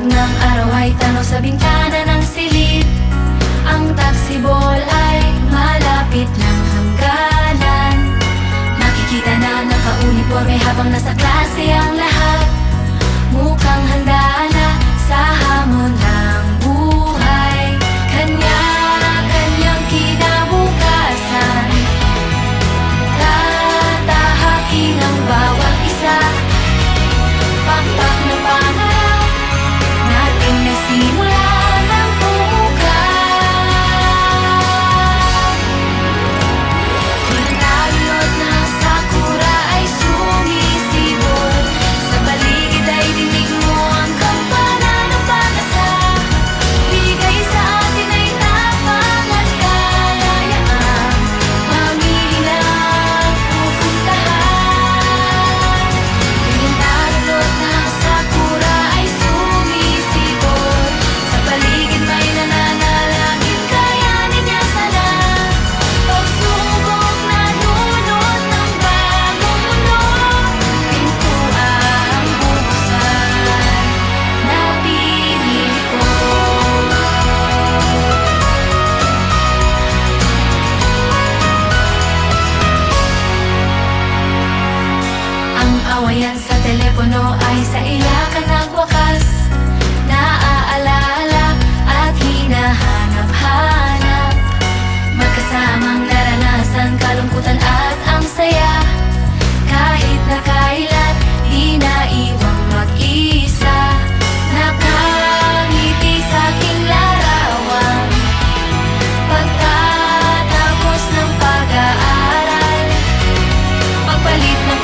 ng araw ay tanaw sa bintana ng silid. Ang taxiball ay malapit ng hangganan. Nakikita na naka-uniforme habang nasa klase ang lahat. Mukhang handa na sa hamon ng buhay. Kanya-kanyang kinabukasan. Tatahakin ang bawat isa. Pakpak na pangarap natin na simula ng bumukan. Pinalot ng sakura ay sumisibol. Sa paligid ay dinig mo ang kampana ng pag-asa. Bigay sa atin ay tapang at kalayaan. Mamili ng pupuntahan. Pinalot ng sakura ay sumisibol. Sa paligid may nananalangin, kayanin niya sana. Pagsubok na nunod ng bagong mundo. Pintuang bubuksan na pinili ko. Ang awayan sa telepono ay sa iyakan nagwakas. Naaalala at hinahanap-hanap. Magkasamang naranasan, kalungkutan at ang saya. Kahit na kailan, di naiwang mag-isa. Nakangiti sa aking larawan. Pagkatapos ng pag-aaral, pagpalit ng